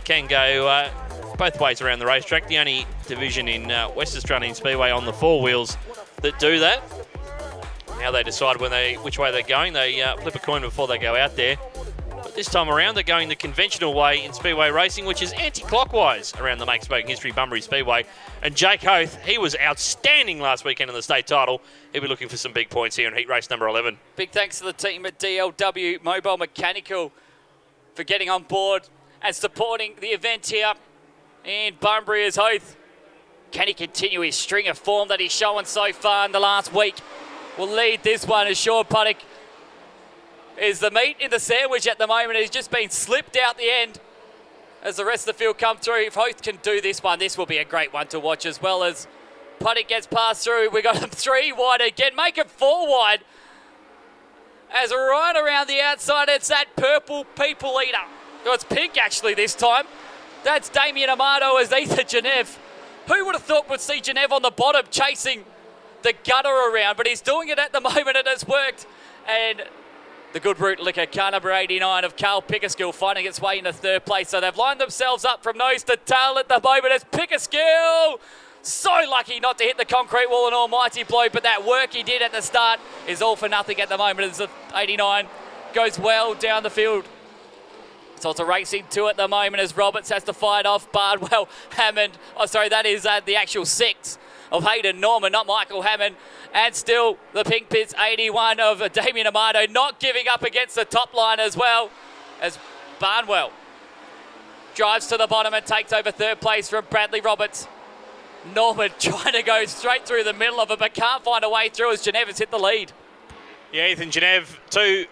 can go both ways around the racetrack. The only division in West Australian Speedway on the four wheels that do that. Now they decide which way they're going. They flip a coin before they go out there. But this time around, they're going the conventional way in Speedway racing, which is anti-clockwise around the Make Smoking History Bunbury Speedway. And Jake Hoth, he was outstanding last weekend in the state title. He'll be looking for some big points here in heat race number 11. Big thanks to the team at DLW Mobile Mechanical for getting on board and supporting the event here in Bunbury as Hoth. Can he continue his string of form that he's showing so far in the last week? Will lead this one as Sean Puddock is the meat in the sandwich at the moment. He's just been slipped out the end as the rest of the field come through. If Hoth can do this one, this will be a great one to watch as well as Puddock gets passed through. We got him 3 wide again. Make it 4 wide. As right around the outside, it's that purple people eater. Oh, it's pink actually this time. That's Damien Amato as Ethan Genev. Who would have thought we'd see Genev on the bottom chasing the gutter around, but he's doing it at the moment and it's worked. And the good route liquor car number 89 of Carl Pickerskill finding its way into 3rd place. So they've lined themselves up from nose to tail at the moment as Pickerskill. So lucky not to hit the concrete wall, an almighty blow, but that work he did at the start is all for nothing at the moment as the 89 goes well down the field. So it's a racing 2 at the moment as Roberts has to fight off Bardwell, Hammond. Oh, sorry, that is the actual 6 of Hayden Norman, not Michael Hammond. And still the pink pits 81 of Damien Amato, not giving up against the top line as well as Barnwell drives to the bottom and takes over 3rd place from Bradley Roberts. Norman trying to go straight through the middle of it, but can't find a way through as Genev has hit the lead. Yeah, Ethan Genev, 2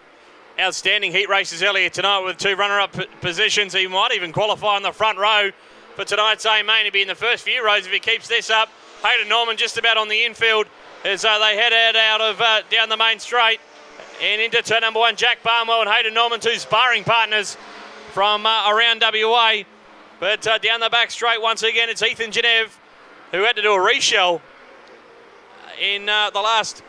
outstanding heat races earlier tonight with 2 runner-up positions. He might even qualify on the front row for tonight's A main. He'll be in the first few rows if he keeps this up. Hayden Norman just about on the infield as they head out of down the main straight and into turn number 1. Jack Barnwell and Hayden Norman, 2 sparring partners from around WA. But down the back straight once again, it's Ethan Genev, who had to do a reshell in the last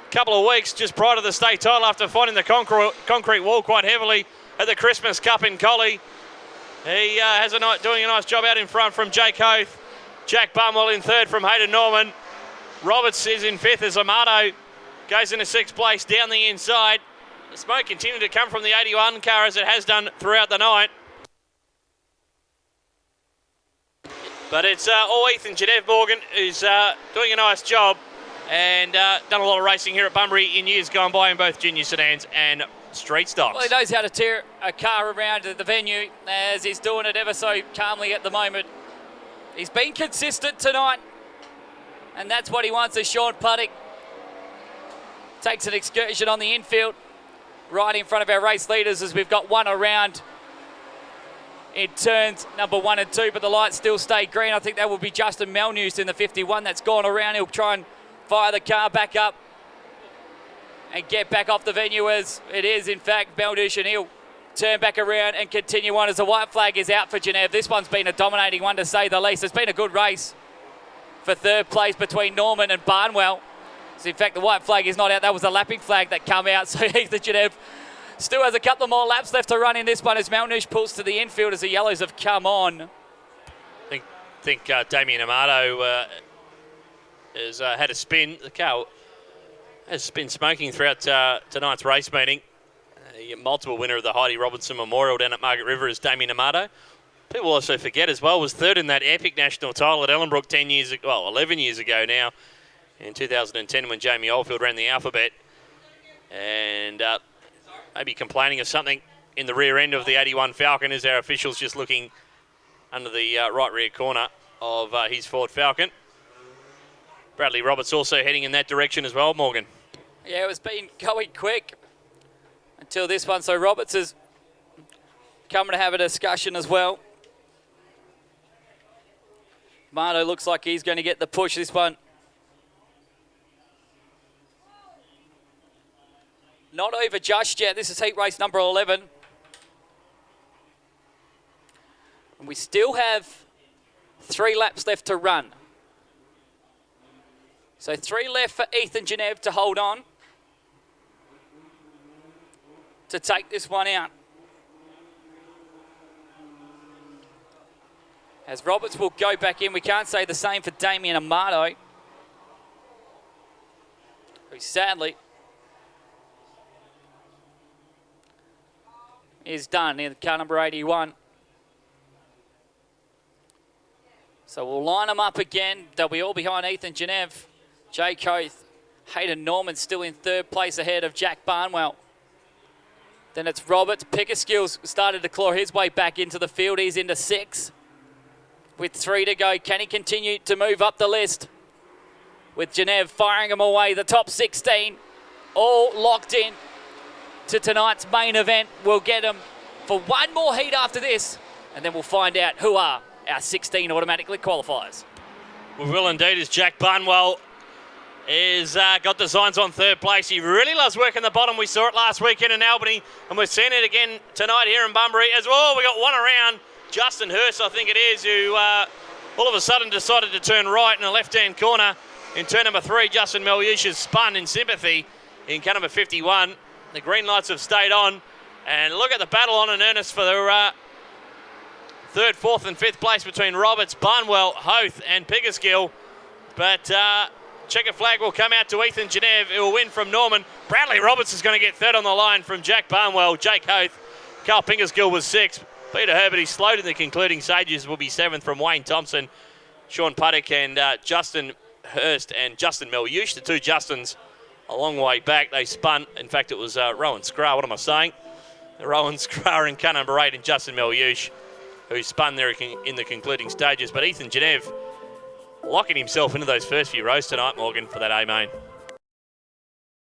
couple of weeks just prior to the state title after finding the concrete wall quite heavily at the Christmas Cup in Collie. He has doing a nice job out in front from Jake Hoth. Jack Barnwell in 3rd from Hayden Norman. Roberts is in 5th as Amato goes into 6th place down the inside. The smoke continued to come from the 81 car as it has done throughout the night. But it's all Ethan Genev Morgan who's doing a nice job and done a lot of racing here at Bunbury in years gone by in both junior sedans and street stocks. Well, he knows how to tear a car around the venue as he's doing it ever so calmly at the moment. He's been consistent tonight, and that's what he wants as Sean Puddock takes an excursion on the infield right in front of our race leaders as we've got 1 around in turns number 1 and 2, but the lights still stay green. I think that will be Justin Melnews in the 51 that's gone around. He'll try and fire the car back up and get back off the venue as it is, in fact, Melnews, and he'll turn back around and continue on as the white flag is out for Genev. This one's been a dominating one to say the least. It's been a good race for 3rd place between Norman and Barnwell. So in fact, the white flag is not out. That was a lapping flag that come out. So Ethan Genev still has a couple more laps left to run in this one as Melnouche pulls to the infield as the yellows have come on. I think Damien Amato has had a spin. The car has been smoking throughout tonight's race meeting. Multiple winner of the Heidi Robinson Memorial down at Margaret River is Damien Amato. People also forget as well, was 3rd in that epic national title at Ellenbrook 11 years ago now, in 2010 when Jamie Oldfield ran the alphabet. And maybe complaining of something in the rear end of the 81 Falcon as our officials just looking under the right rear corner of his Ford Falcon. Bradley Roberts also heading in that direction as well, Morgan. Yeah, it's been going quick until this one, so Roberts is coming to have a discussion as well. Marto looks like he's going to get the push this one. Not over just yet. This is heat race number 11. And we still have 3 laps left to run. So 3 left for Ethan Genev to hold on to take this one out. As Roberts will go back in. We can't say the same for Damien Amato, who sadly is done in car number 81. So we'll line them up again. They'll be all behind Ethan Genev, Jay Coath, Hayden Norman still in third place ahead of Jack Barnwell. Then it's Roberts. Pickerskills started to claw his way back into the field. He's into 6. With 3 to go, can he continue to move up the list? With Genev firing him away, the top 16 all locked in to tonight's main event. We'll get them for one more heat after this, and then we'll find out who are our 16 automatically qualifiers. We will indeed, as Jack Barnwell is got designs on third place. He really loves working the bottom. We saw it last weekend in Albany, and we're seeing it again tonight here in Bunbury as well. We got one around, Justin Hurst, I think it is, who all of a sudden decided to turn right in the left-hand corner. In turn number 3, Justin Melyush has spun in sympathy in car number 51. The green lights have stayed on, and look at the battle on in earnest for the third, fourth and fifth place between Roberts, Barnwell, Hoth and Pickerskill. But checker flag will come out to Ethan Genev, who will win from Norman. Bradley Roberts is going to get third on the line from Jack Barnwell. Jake Hoth, Carl Pickerskill was 6th. Peter Herbert, he's slowed in the concluding stages, will be 7th from Wayne Thompson. Sean Puddock and Justin Hurst and Justin Melyush, the 2 Justins, a long way back. They spun. In fact, it was Rowan Scrar. What am I saying? Rowan Scrar in car number 8 and Justin Melyush, who spun there in the concluding stages. But Ethan Genev locking himself into those first few rows tonight, Morgan, for that A-main.